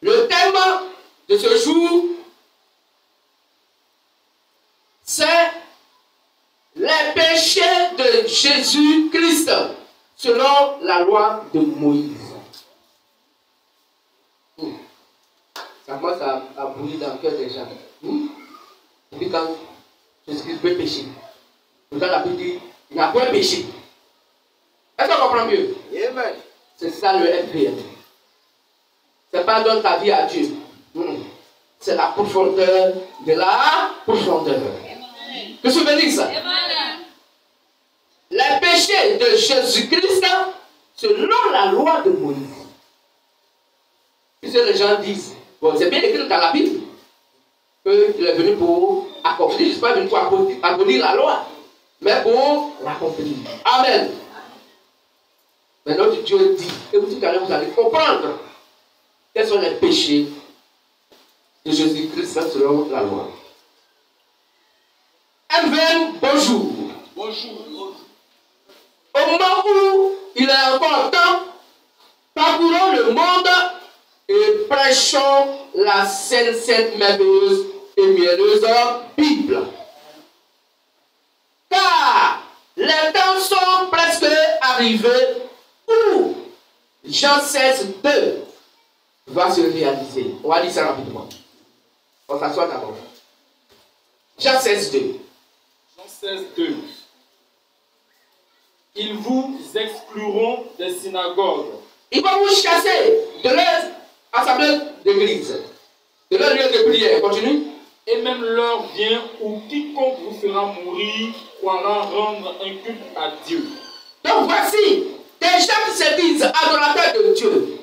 Le thème de ce jour, c'est les péchés de Jésus-Christ selon la loi de Moïse. Ça commence à brûler dans le cœur des gens. Et puis quand Jésus-Christ peut pécher, pourtant la Bible dit il n'y a pas de péché. Est-ce qu'on comprend mieux? Amen. C'est ça le FPM. C'est pas donner ta vie à Dieu. C'est la profondeur de la profondeur. Que se veut dire ça? Les péchés de Jésus-Christ selon la loi de Moïse. Puisque les gens disent, bon, c'est bien écrit dans la Bible qu'il est venu pour accomplir, je ne suis pas venu pour abolir la loi, mais pour l'accomplir. Amen. Mais notre Dieu dit, et vous allez comprendre quels sont les péchés de Jésus-Christ selon la loi. Amen, bonjour. Bonjour. Au moment où il est encore temps, parcourons le monde et prêchons la sainte, merveilleuse et mielleuse Bible. Car les temps sont presque arrivés où Jean 16, 2 va se réaliser. On va dire ça rapidement. On s'assoit d'abord. Jean 16, 2. Jean 16, 2. Ils vous excluront des synagogues. Ils vont vous chasser de leur assemblée d'église, de leur lieu de prière. Continue. Et même l'heure vient où quiconque vous fera mourir pourra rendre un culte à Dieu. Donc voici des gens qui se disent adorateurs de Dieu,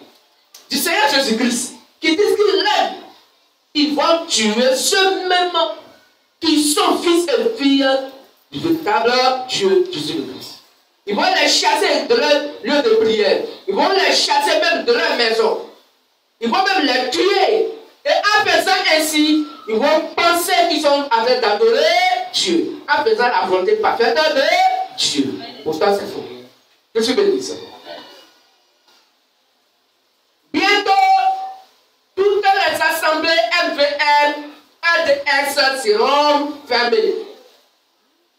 du Seigneur Jésus-Christ, qui disent qu'ils l'aiment. Ils vont tuer ceux-mêmes qui sont fils et filles du véritable Dieu Jésus-Christ. Ils vont les chasser de leur lieu de prière. Ils vont les chasser même de leur maison. Ils vont même les tuer. Et en faisant ainsi, ils vont penser qu'ils sont en train d'adorer Dieu. En faisant la volonté parfaite de Dieu. Pourtant, c'est faux. Je suis béni. Bientôt, toutes les assemblées MVM, ADS seront fermées.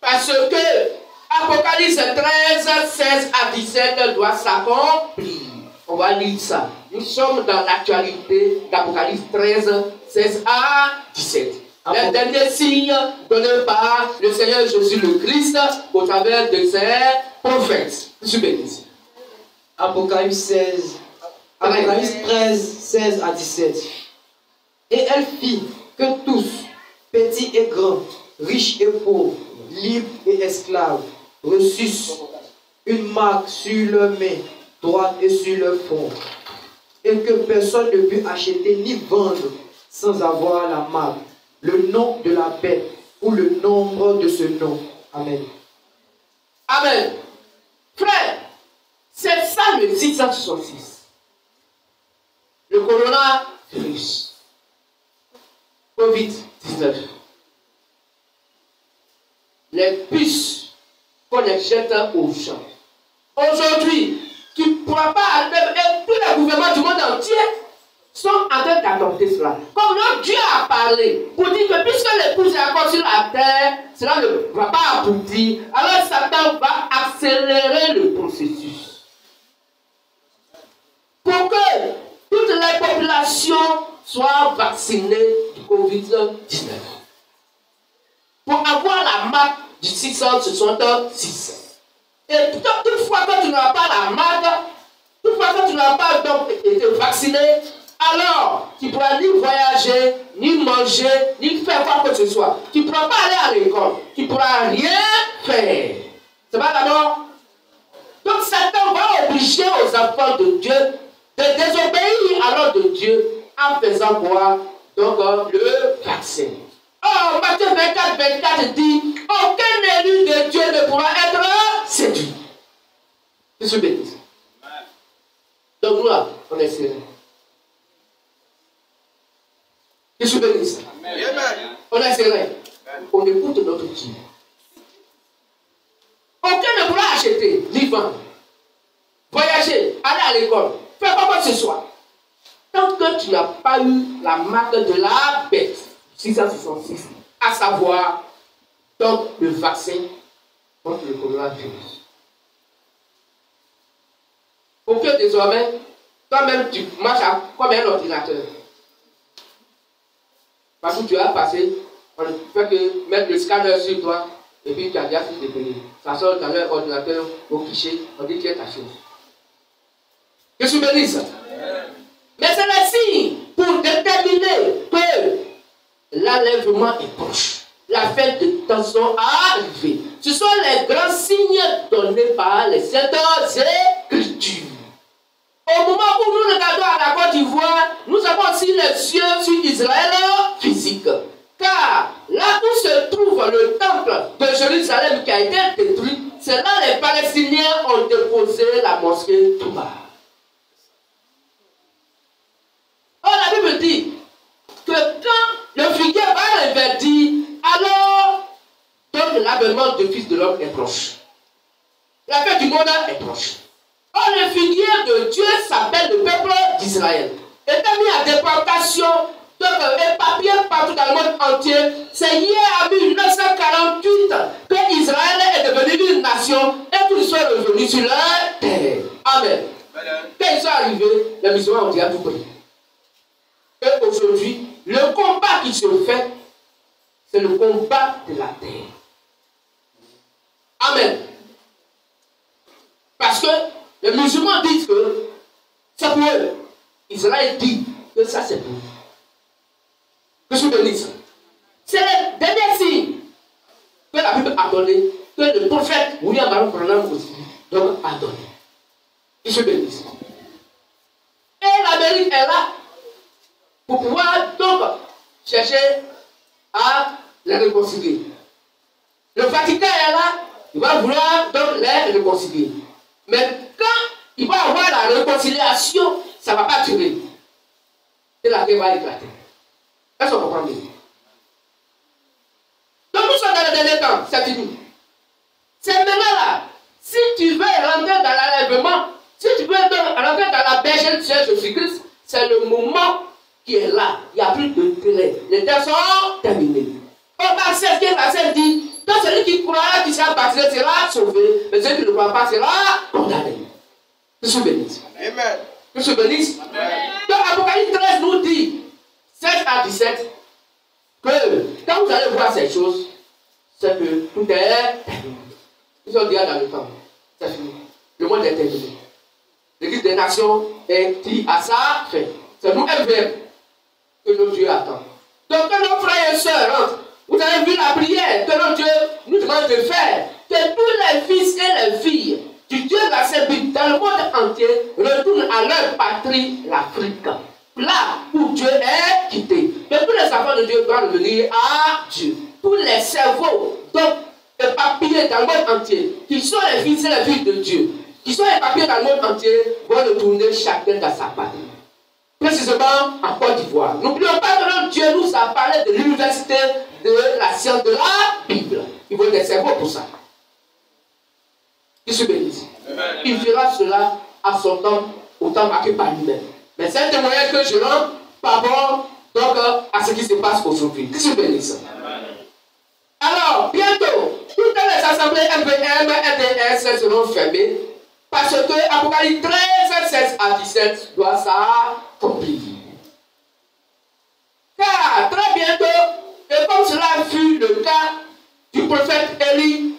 Parce que Apocalypse 13, 16 à 17 doit s'accomplir. On va lire ça. Nous sommes dans l'actualité d'Apocalypse 13, 16 à 17. Les derniers signes donnés par le Seigneur Jésus le Christ au travers de ses prophètes. Je suis béni. Apocalypse 13, 16 à 17. Et elle fit que tous, petits et grands, riches et pauvres, libres et esclaves, reçussent une marque sur leur main droite et sur leur front, et que personne ne put acheter ni vendre sans avoir la marque, le nom de la bête ou le nombre de ce nom. Amen. Amen. Frère, c'est ça le 666. Le coronavirus. Covid-19. Les puces qu'on les jette aux gens. Aujourd'hui, tu ne pourras pas, et tous les gouvernements du monde entier sont en train d'adopter cela. Comme notre Dieu a parlé, pour dire que puisque l'épouse est encore sur la terre, cela ne va pas aboutir, alors Satan va accélérer le processus. Pour que toutes les populations soient vaccinées du Covid-19. Pour avoir la marque du 666. Et toutefois que tu n'as pas la marque, toutefois que tu n'as pas donc été vacciné, alors tu ne pourras ni voyager, ni manger, ni faire quoi que ce soit. Tu ne pourras pas aller à l'école. Tu ne pourras rien faire. C'est pas d'abord? Donc Satan va obliger aux enfants de Dieu de désobéir à l'ordre de Dieu en faisant quoi? Donc le vaccin. Oh, Matthieu 24, 24 dit, aucun élu de Dieu ne pourra être séduit. Je suis béni. Donc nous là, on est serré. Je suis béni. On est serré. On écoute notre Dieu. Aucun ne pourra acheter, ni vendre, voyager, aller à l'école, faire quoi que ce soit. tant que tu n'as pas eu la marque de la bête, 666, à savoir donc le vaccin contre le coronavirus. Pour que désormais, toi-même tu marches comme un ordinateur. Parce que tu as passé, on ne fait que mettre le scanner sur toi, et puis tu as déjà fait de payer. Ça sort dans leur ordinateur au guichet, on dit que tu es ta chose. Que je bénisse. Mais c'est le signe pour déterminer que l'enlèvement est proche. La fête de tension a arrivé. Ce sont les grands signes donnés par les Saintes Écritures. Au moment où nous regardons à la Côte d'Ivoire, nous avons aussi les yeux sur Israël physique. Car là où se trouve le temple de Jérusalem qui a été détruit, c'est là que les Palestiniens ont déposé la mosquée Touba. Or, la Bible dit que quand le figuier va reverdir, alors donc l'avènement du Fils de l'homme est proche. La fête du monde est proche. Or, le figuier de Dieu s'appelle le peuple d'Israël. Il est mis à déportation, donc éparpillé partout dans le monde entier. C'est hier en 1948 que Israël est devenu une nation et tous sont revenus sur leur terre. Amen. Quand ils sont arrivés, les musulmans ont dit à tout prix. Et aujourd'hui, le combat qui se fait, c'est le combat de la terre. Amen. Parce que les musulmans disent que c'est pour eux. Israël dit que ça c'est pour eux. Que je bénisse. C'est le dernier signe que la Bible a donné, que le prophète William Baron Branham aussi donc, a donné. Que je bénisse. Et l'Amérique est là pour pouvoir donc chercher à les réconcilier. Le Vatican est là, il va vouloir donc les réconcilier. Mais quand il va avoir la réconciliation, ça ne va pas durer. Et la guerre va éclater. Est-ce qu'on comprend bien? Donc nous sommes dans le dernier temps, c'est fini. C'est maintenant là, si tu veux rentrer dans l'enlèvement, si tu veux rentrer dans la bergère de Jésus-Christ, c'est le moment qui est là. Il n'y a plus de délai. Les temps sont terminés. Au verset 15 dit, donc celui qui croira qui sera baptisé sera sauvé, mais celui qui ne croit pas sera condamné. Que je bénisse. Amen. Que je bénisse. Amen. Donc Apocalypse 13 nous dit, 7 à 17, que quand vous allez voir ces choses, c'est que tout est terminé. Ils sont déjà dans le temps. C'est fini. Le monde est terminé. L'Église des nations est dit à sa fin. C'est nous MVM que notre Dieu attend. Donc que nos frères et sœurs rentrent. Vous avez vu la prière que notre Dieu nous demande de faire. Que tous les fils et les filles du Dieu de la Sainte-Bible dans le monde entier retournent à leur patrie, l'Afrique. Là où Dieu est quitté. Que tous les enfants de Dieu doivent revenir à Dieu. Tous les cerveaux, donc éparpillés dans le monde entier, qui sont les fils et les filles de Dieu, qui sont éparpillés dans le monde entier, vont retourner chacun dans sa patrie. Précisément en Côte d'Ivoire. N'oublions pas que notre Dieu nous a parlé de l'université de la science de la Bible. Il faut des cerveaux pour ça. Il se bénisse. Il fera cela à son temps, au temps marqué par lui-même. Mais c'est un témoignage que je rends par rapport donc, à ce qui se passe aujourd'hui. Il se bénisse. Alors, bientôt, toutes les assemblées MVM et NDS seront fermées parce que Apocalypse 13, 16 à 17 doit s'accomplir. Car très bientôt, et comme cela fut le cas du prophète Élie,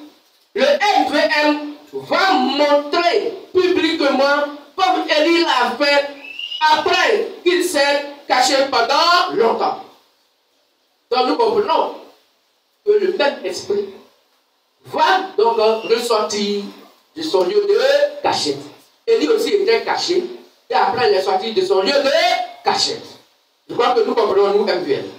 le MVM va montrer publiquement comme Élie l'a fait après qu'il s'est caché pendant longtemps. Donc nous comprenons que le même esprit va donc ressortir de son lieu de cachette. Élie aussi était caché et après il est sorti de son lieu de cachette. Je crois que nous comprenons, nous, MVM.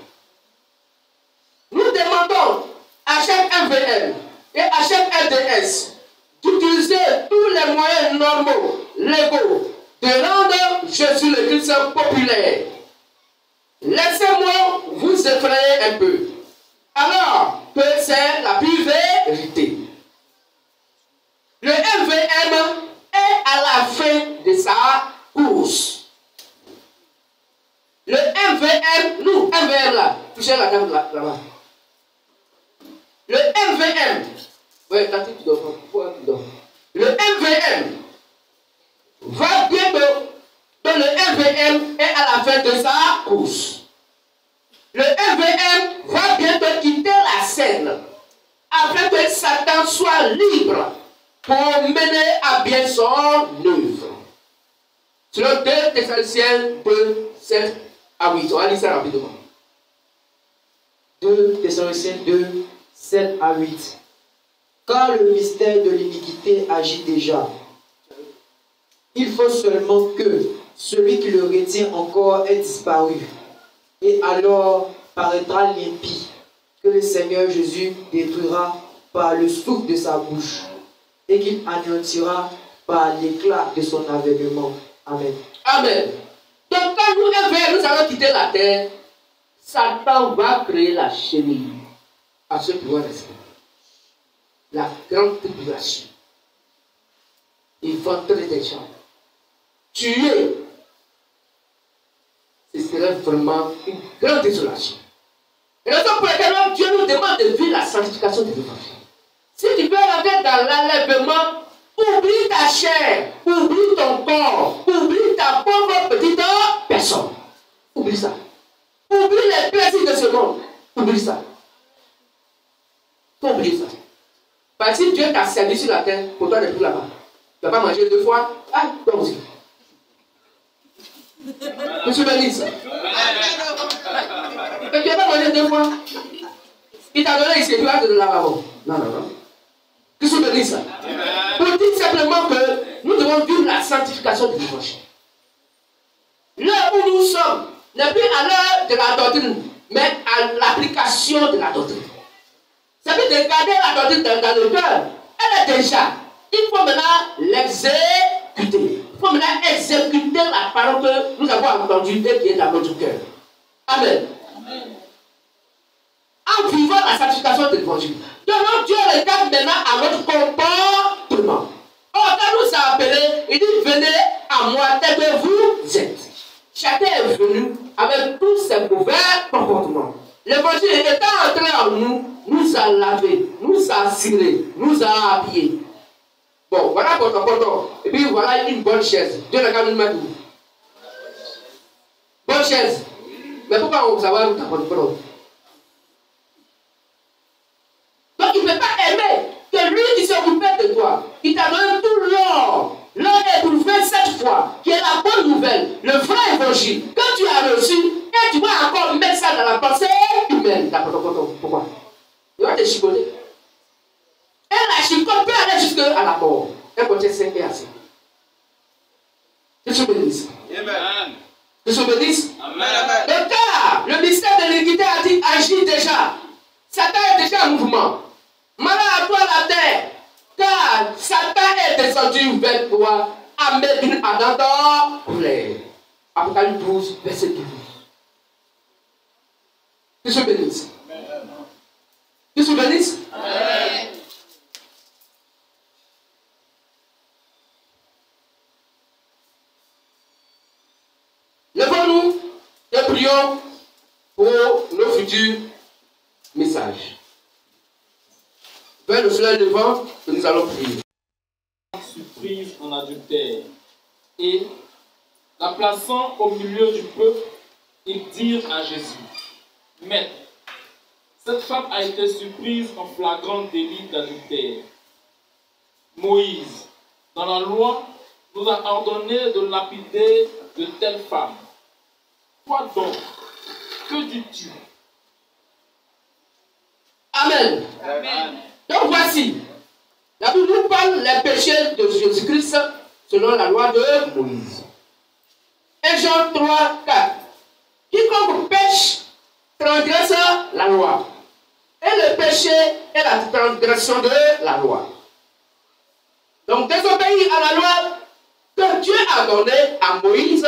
Nous demandons à chaque MVM et à chaque LDS d'utiliser tous les moyens normaux, légaux, de rendre Jésus le Christ populaire. Laissez-moi vous effrayer un peu. Alors que c'est la pure vérité. Le MVM est à la fin de sa course. MVM là, touchez la table là-bas. Le MVM, ouais, t'as dit que tu dors, pourquoi tu dors? Le MVM va bientôt, donc le MVM est à la fin de sa course. Le MVM va bientôt quitter la scène afin que Satan soit libre pour mener à bien son œuvre. Selon 2 Thessaloniciens 2, 7 à 8. On va lire ça rapidement. 2 Thessaloniciens 2, 7 à 8. Car le mystère de l'iniquité agit déjà. Il faut seulement que celui qui le retient encore ait disparu. Et alors paraîtra l'impie que le Seigneur Jésus détruira par le souffle de sa bouche et qu'il anéantira par l'éclat de son avènement. Amen. Amen. Donc quand nous allons quitter la terre, Satan va créer la chenille à ceux qui vont rester. La grande tribulation. Il va entrer des gens. Tuer. Ce serait vraiment une grande désolation. Et raison pour laquelle Dieu nous demande de vivre la sanctification de l'évangile. Si tu veux rentrer dans l'enlèvement, oublie ta chair, oublie ton corps, oublie ta pauvre petite personne. Oublie ça. Oublie les plaisirs de ce monde. Oublie ça. Faut oublier ça. Parce que Dieu t'a servi sur la terre, pour toi d'être là-bas. Tu n'as pas mangé 2 fois. Ah, toi aussi. Monsieur bénisse. Et tu n'as pas mangé 2 fois. Il t'a donné ici, tu vas te donner là-bas. Non, non, non. Que se bénisse. Pour dire simplement que nous devons vivre la sanctification de l'évangile. Là où nous sommes, n'est plus à l'heure de la doctrine, mais à l'application de la doctrine. Ça veut dire de garder la doctrine dans le cœur. Elle est déjà. Il faut maintenant l'exécuter. Il faut maintenant exécuter la parole que nous avons entendue et qui est dans notre cœur. Amen. Amen. En vivant la sanctification de l'évangile. Donc Dieu regarde maintenant à notre comportement. Or, quand nous a appelés, il dit venez à moi tel que vous êtes. Chacun est venu avec tous ses mauvais comportements. L'évangile étant entré en nous, nous a lavé, nous a ciré, nous a habillés. Bon, voilà votre comportement. Et puis voilà une bonne chaise. Dieu n'a qu'à nous mettre où? Bonne chaise. Mais pourquoi on va savoir où ta comportement? Donc il ne peut pas aimer que lui qui s'occupait de toi, il t'a donné tout l'or. L'or est trouvé cette fois, qui est la bonne nouvelle, le vrai évangile, que tu as reçu, et tu vas encore mettre ça dans la pensée humaine. Pourquoi? Il va te chicoter. Et la chicote peut aller jusqu'à la mort. Un côté 5 et assez. Que tu bénisses. Amen. Que tu bénisses. Amen. Le cas, le mystère de l'iniquité agit déjà. Satan est déjà en mouvement. Malheur à toi la terre, car Satan est descendu vers toi à mettre une ardente colère. Apocalypse 12, verset 12. Que je bénisse. Que je bénisse. Amen. Levons-nous et prions pour nos futurs messages. Vers le soleil levant, nous allons prier. Surprise en adultère. Et, la plaçant au milieu du peuple, ils dirent à Jésus, Maître, cette femme a été surprise en flagrant délit d'adultère. Moïse, dans la loi, nous a ordonné de lapider de telles femmes. Toi donc, que dis-tu? Amen. Amen. Donc voici, la Bible nous parle des péchés de Jésus-Christ selon la loi de Moïse. Et Jean 3, 4. Quiconque pêche transgresse la loi. Et le péché est la transgression de la loi. Donc désobéir à la loi que Dieu a donnée à Moïse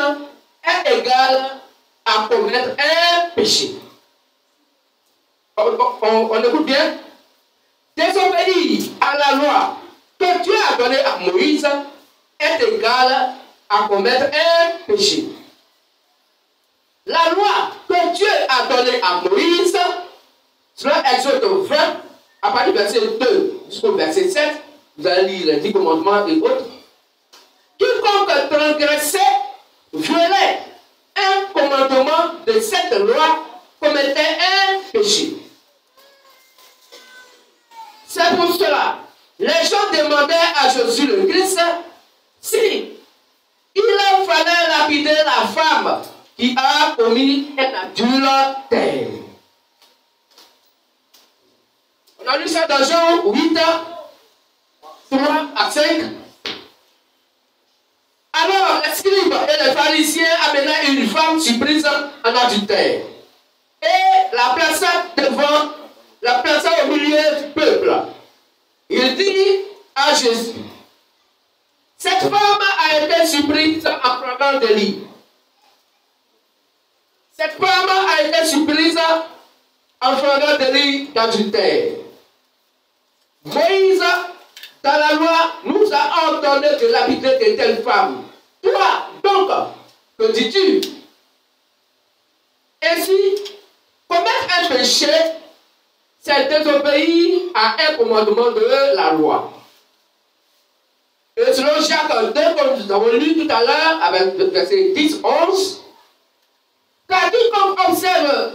est égal à commettre un péché. On écoute bien. Désobéir à la loi que Dieu a donnée à Moïse est égal à commettre un péché. La loi que Dieu a donnée à Moïse, selon Exode 20, à partir du verset 2 jusqu'au verset 7, vous allez lire les 10 commandements et autres. Quiconque transgressait, violait un commandement de cette loi, commettait un péché. C'est pour cela, les gens demandaient à Jésus le Christ si il fallait lapider la femme qui a commis un adultère. On a lu ça dans Jean 8, 3 à 5. Alors, les scribes et les pharisiens amenaient une femme surprise en adultère et la plaça au milieu du peuple. Il dit à Jésus, cette femme a été surprise en flagrant délit. Cette femme a été surprise en flagrant délit d'adultère. Moïse, dans la loi, nous a ordonné de lapider de telles femmes. Toi, donc, que dis-tu? Ainsi, commettre un péché, c'est désobéir à un commandement de la loi. Et selon Jacques 2, comme nous avons lu tout à l'heure, avec le verset 10-11, car quiconque observe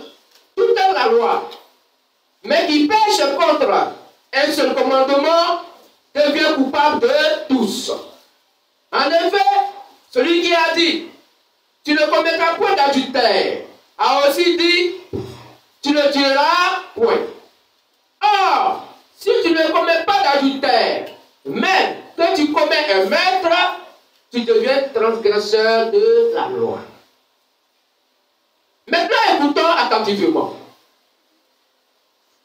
toute la loi, mais qui pêche contre un seul commandement, devient coupable de tous. En effet, celui qui a dit, tu ne commettras point d'adultère, a aussi dit, tu ne tueras point. Or, si tu ne commets pas d'adultère, mais que tu commets un meurtre, tu deviens transgresseur de la loi. Maintenant, écoutons attentivement.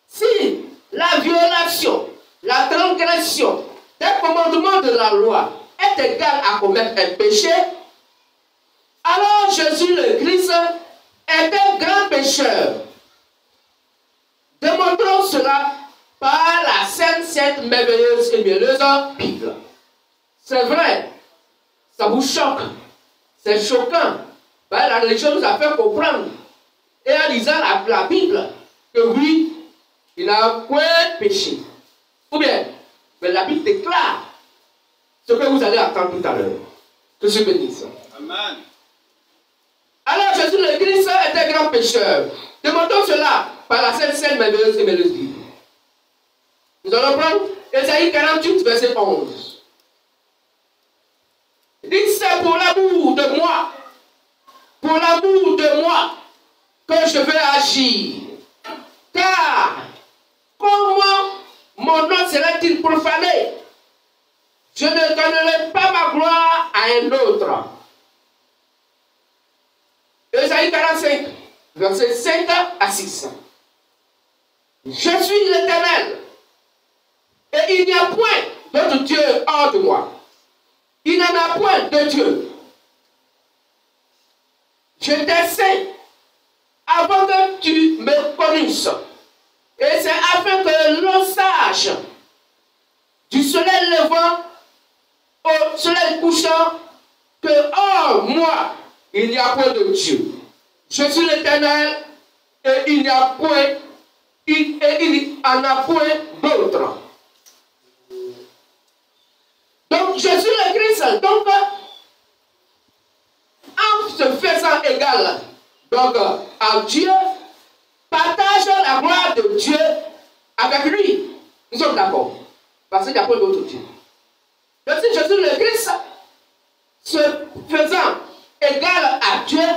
Si la violation, la transgression d'un commandement de la loi est égale à commettre un péché, alors Jésus le Christ est un grand pécheur. Démontrons cela par la sainte, merveilleuse et mielleuse Bible. C'est vrai, ça vous choque, c'est choquant. Ben, la religion nous a fait comprendre, et en lisant la Bible, que oui, il n'a point péché. Ou bien, mais la Bible déclare ce que vous allez entendre tout à l'heure. Que je bénisse. Amen. Alors Jésus le Christ est un grand pécheur. Demandons cela par la sainte, merveilleuse et merveilleuse Bible. Nous allons prendre Ésaïe 48, verset 11. Il dit, c'est pour l'amour de moi, que je veux agir. Car, comment mon nom serait-il profané? Je ne donnerai pas ma gloire à un autre. Ésaïe 45, verset 5 à 6. Je suis l'Éternel, et il n'y a point d'autre Dieu hors de moi. Il n'en a point de Dieu. Je t'ai saint avant que tu me connusses. Et c'est afin que l'on sache du soleil levant au soleil couchant que hors moi, il n'y a point de Dieu. Je suis l'Éternel et il n'y a point, il en a point d'autre. Donc Jésus le Christ, donc, en se faisant égal donc, à Dieu, partage la gloire de Dieu avec lui. Nous sommes d'accord. Parce qu'il n'y a pas d'autre Dieu. Donc si Jésus le Christ, se faisant égal à Dieu,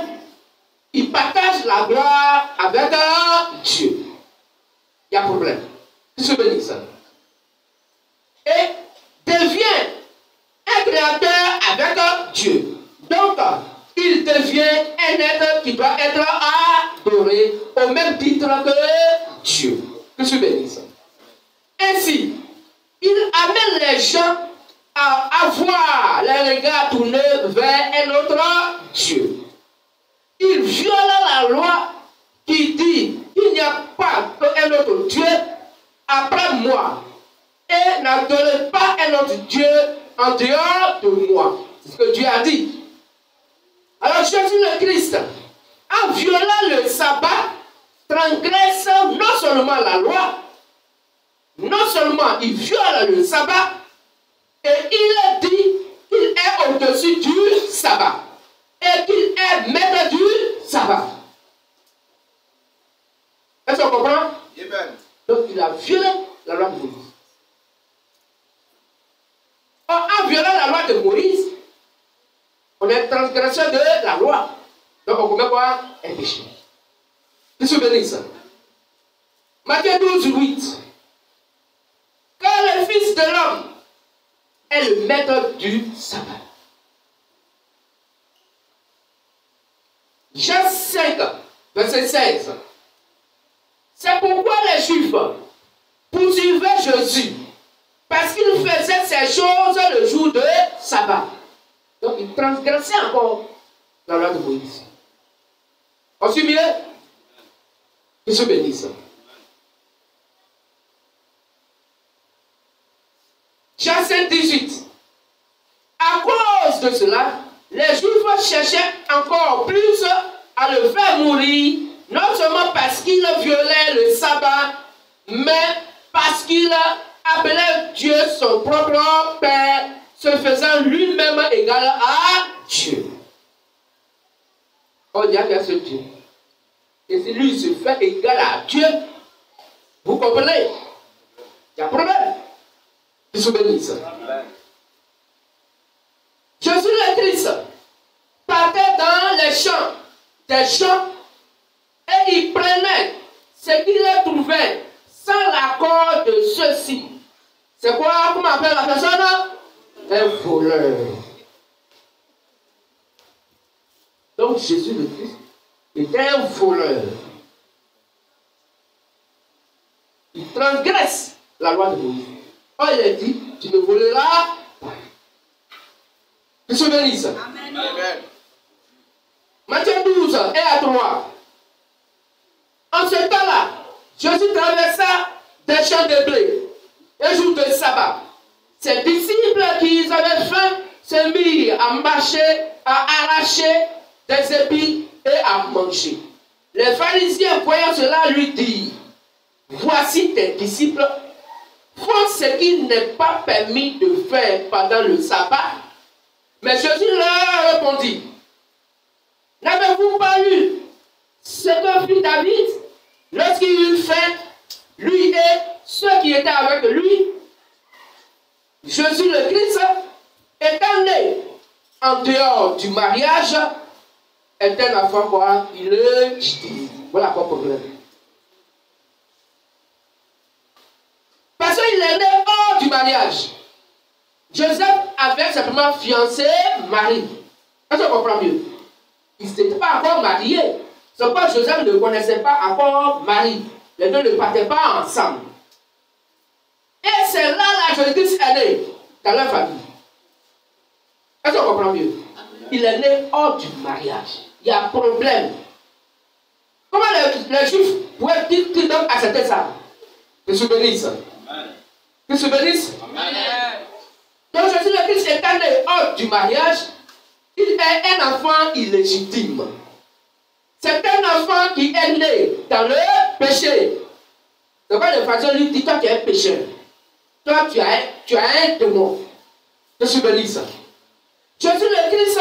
il partage la gloire avec Dieu. Il y a problème. Que se bénisse. Et devient un créateur avec Dieu. Donc, il devient un être qui doit être adoré au même titre que Dieu. Que se bénisse. Ainsi, il amène les gens à avoir les regards tournés vers un autre Dieu. Il viole la loi qui dit il n'y a pas un autre Dieu après moi. Et n'adorez pas un autre Dieu en dehors de moi. C'est ce que Dieu a dit. Alors Jésus le Christ, en transgresse non seulement la loi, non seulement il viole le sabbat, et il dit qu'il est au-dessus du sabbat et qu'il est maître du sabbat. Est-ce qu'on comprend? Amen. Donc il a violé la loi de Moïse. En violant la loi de Moïse, on est transgresseur de la loi. Donc on commet quoi? Un péché. Vous vous souvenez de ça? Matthieu 12, 8. Car le Fils de l'homme est le maître du sabbat. Jean 5, verset 16. C'est pourquoi les Juifs poursuivaient Jésus, parce qu'il faisait ces choses le jour de sabbat. Donc il transgressait encore la loi de Moïse. On suit bien? Que se bénisse. Jean 5, 18. À cause de cela, les Juifs cherchaient encore plus à le faire mourir, non seulement parce qu'il violait le sabbat, mais parce qu'il appelait Dieu son propre Père, se faisant lui-même égal à Dieu. On dit à ce Dieu. Et si lui se fait égal à Dieu, vous comprenez? Il y a un problème. Qui se bénisse. Jésus le Christ partait dans les champs, des champs, et il prenait ce qu'il trouvait sans l'accord de ceux-ci. C'est quoi? Comment on appelle la personne? Un voleur. Donc Jésus le Christ était un voleur. Il transgresse la loi de Moïse. Oh, il a dit, tu ne voleras pas. Tu te bénisse. Amen. Matthieu 12, 1 à 3. En ce temps-là, Jésus traversa des champs de blé, un jour de sabbat. Ses disciples qui avaient faim se mirent à marcher, à arracher des épis et à manger. Les pharisiens, voyant cela, lui dirent, voici tes disciples font ce qu'il n'est pas permis de faire pendant le sabbat. Mais Jésus leur répondit, n'avez-vous pas lu ce que fit David lorsqu'il eut faim, lui et ceux qui étaient avec lui? Jésus le Christ, étant né en dehors du mariage, est un enfant quoi? Illégitime. Voilà quoi le problème. Parce qu'il est né hors du mariage. Joseph avait simplement fiancé Marie. Est-ce qu'on comprend mieux? Il n'était pas encore marié. C'est pourquoi Joseph ne connaissait pas encore Marie. Les deux ne partaient pas ensemble. Et c'est là que Jésus est né, dans leur famille. Est-ce qu'on comprend mieux? Il est né hors du mariage. Il y a un problème. Comment les Juifs pouvaient-ils donc accepter ça? Que se bénisse. Que se bénisse. Donc Jésus le Christ étant né hors du mariage, il est un enfant illégitime. C'est un enfant qui est né dans le péché. C'est pourquoi les pharisiens lui disent, toi tu es un pécheur. Toi tu as un démon. Que se bénisse. Jésus le Christ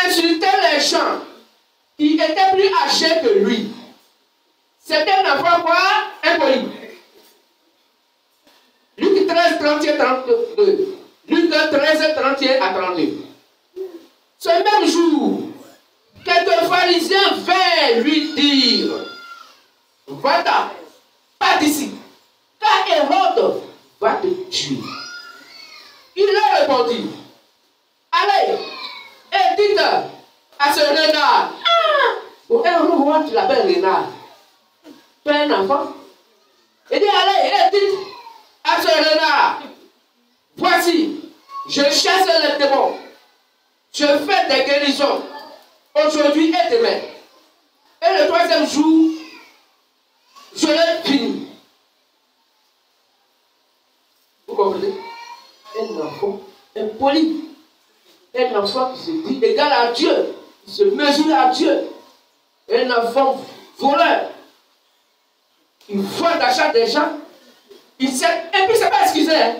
insultait les gens qui étaient plus âgés que lui. C'était un enfant quoi? Impoli. Luc 13, 31, 32. Luc 13, 31 à 32. Ce même jour, quelques pharisiens vinrent lui dire, va-t'en, pas d'ici, car Hérode va te tuer. Il leur répondit, allez, et dites à ce renard, pour un roi, tu l'appelles renard. Tu es un enfant. Il dit, allez, et dites à ce renard, voici, je chasse les démons, je fais des guérisons, aujourd'hui et demain. Et le troisième jour, je l'ai fini. Vous comprenez? Un enfant impoli. Un enfant qui se dit égal à Dieu, qui se mesure à Dieu. Un enfant voleur. il vole d'achat des gens, et puis c'est pas excusé. Hein?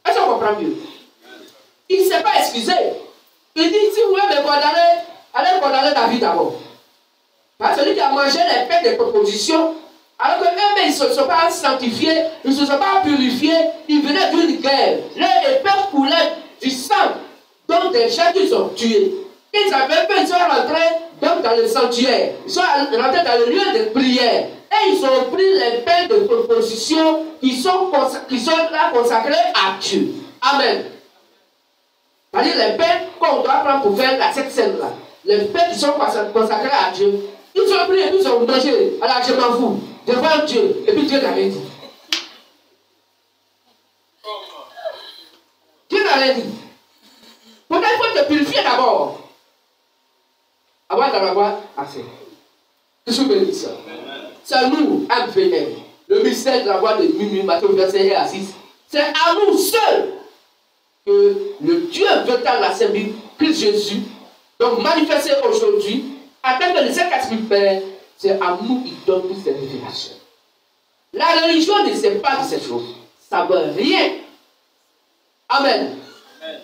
Est-ce qu'on comprend mieux? Il ne s'est pas excusé. Il dit, si vous voulez me condamner, allez condamner David d'abord. Parce que celui qui a mangé les pains des propositions, alors qu'eux-mêmes, ils ne se sont pas sanctifiés, ils ne se sont pas purifiés, ils venaient d'une guerre. Leur épée coulait du sang, donc des gens qu'ils ont tués. Ils avaient peur, ils sont rentrés donc dans le sanctuaire, ils sont rentrés dans le lieu de prière. Et ils ont pris les pains de proposition qui sont là consacrés à Dieu. Amen. C'est-à-dire les pains qu'on doit prendre pour faire cette scène-là. Les pains qui sont consacrés à Dieu. Ils ont pris et puis ils ont mangé. Alors je m'en fous. Devant Dieu. Et puis Dieu t'avait dit. Dieu t'avait dit. Peut-être qu'il faut te purifier d'abord. Avant d'en avoir assez. Que je bénis ça. C'est nous, MVM. Le mystère de la voix de minuit, Matthieu verset 1 à 6. C'est à nous seuls que le Dieu véritable de la Sainte Bible, Christ Jésus, donc manifesté aujourd'hui, afin que le Saint-Esprit Père, c'est à nous qu'il donne toutes ces révélations. La religion ne sait pas de cette chose. Ça ne veut rien. Amen.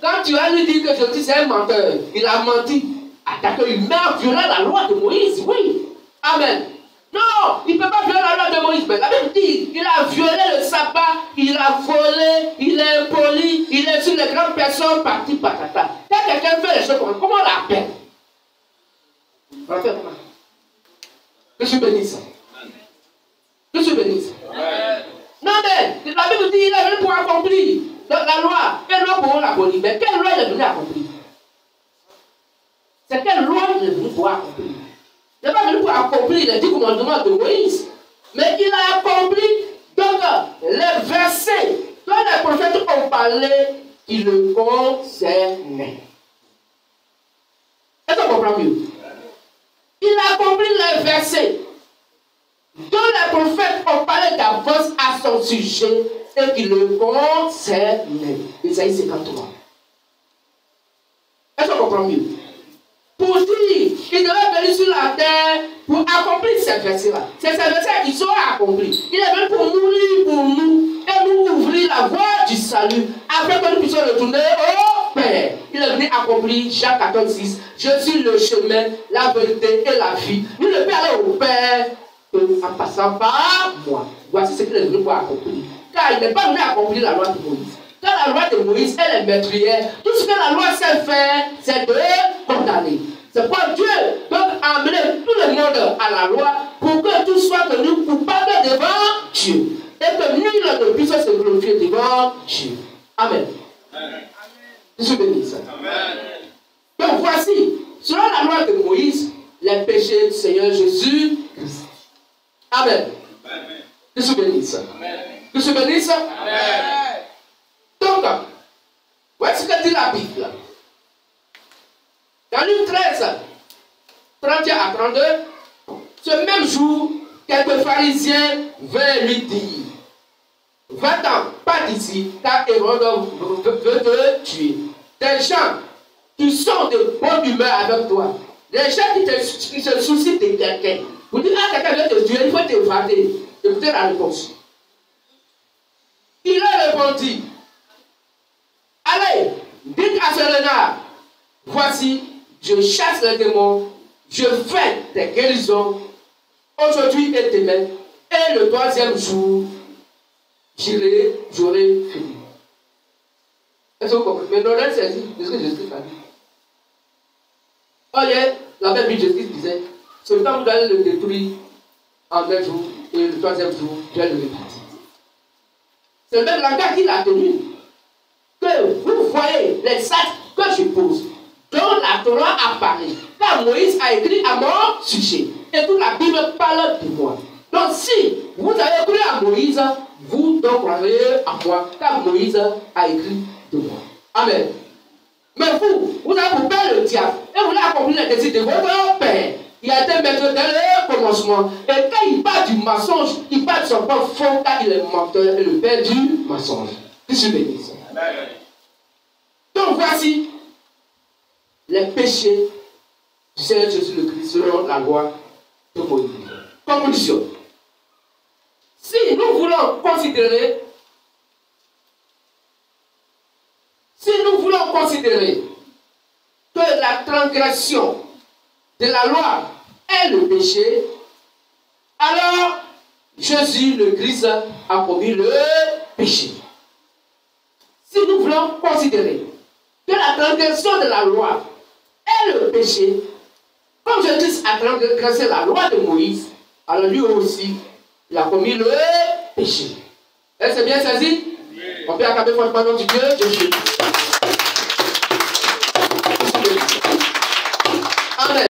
Quand tu vas lui dire que Jésus c'est un menteur, il a menti. Attaquer une mère violant la loi de Moïse, oui. Amen. Non, il ne peut pas violer la loi de Moïse. Mais la Bible dit, il a violé le sabbat, il a volé, il est impoli, il est sur les grandes personnes, parti patata. Quand quelqu'un fait les choses comme ça, comment on l'appelle? On l'appelle comment? Que je bénisse. Que je bénisse. Non mais, la Bible dit, il est venu pour accomplir la loi. Quelle loi pour l'accomplir? Mais quelle loi il est venu accomplir? C'est quelle loi il est venu pour accomplir? Il n'est pas venu pour accomplir les 10 commandements de Moïse, mais il a accompli donc les versets dont les prophètes ont parlé qui le concernaient. Est-ce qu'on comprend mieux? Il a accompli les versets dont les prophètes ont parlé d'avance à son sujet et qui le concernaient. Isaïe 53. Est-ce qu'on comprend mieux? Pour dire qu'il devait venir sur la terre pour accomplir ces versets-là. C'est ces versets qui sont accomplis. Il est venu pour mourir pour nous et nous ouvrir la voie du salut afin que nous puissions retourner au Père. Il est venu accomplir Jean 14, 6. Je suis le chemin, la vérité et la vie. Nous ne pouvons aller au Père en passant par moi. Voici ce qu'il est venu pour accomplir. Car il n'est pas venu accomplir la loi de Moïse. Quand la loi de Moïse, elle est meurtrière, tout ce que la loi sait faire, c'est de condamner. C'est pourquoi Dieu doit amener tout le monde à la loi pour que tout soit tenu coupable devant Dieu. Et que nul ne puisse se glorifier devant Dieu. Amen. Je suis béni. Donc voici, selon la loi de Moïse, les péchés du Seigneur Jésus Christ. Amen. Je suis béni. Je suis béni. Donc, voici ce que dit la Bible. Dans Luc 13, 31 à 32, ce même jour, quelques pharisiens vinrent lui dire: Va-t'en, pas d'ici, car Hérode veut te tuer. Des gens qui sont de bonne humeur avec toi, des gens qui se soucient de quelqu'un. Vous dites: ah, quelqu'un veut te tuer, il faut t'évader. Écoutez la réponse. Il leur répondit: allez, dites à ce renard, voici, je chasse les démons, je fais des guérisons, aujourd'hui et demain, et le troisième jour, j'aurai fini. Est-ce que vous comprenez? Mais non, c'est dit, c'est ce que Jésus a dit. Or, la même Jésus disait, ce temps vous allez le détruire en un jour, et le troisième jour, je vais le répartir. C'est le même langage qu'il a tenu. Que vous voyez les actes que je pose, dont la Torah a parlé, car Moïse a écrit à mon sujet, et toute la Bible parle de moi. Donc si vous avez cru à Moïse, vous donc croirez à moi, car Moïse a écrit de moi. Amen. Mais vous avez pour père le diable, et vous avez accompli les désirs de votre père. Il a été maître dès le commencement. Et quand il parle du mensonge, il parle de son père faux, car il est menteur et le père du mensonge. Je suis béni. Donc voici les péchés du Seigneur Jésus le Christ selon la loi de Moïse. Conclusion. Si nous voulons considérer que la transgression de la loi est le péché, alors Jésus le Christ a commis le péché. Si nous voulons considérer que la transgression de la loi est le péché, comme Jésus a transgressé la loi de Moïse, alors lui aussi, il a commis le péché. Est-ce bien saisi? Oui. On peut acclamer fortement notre Dieu, Jésus.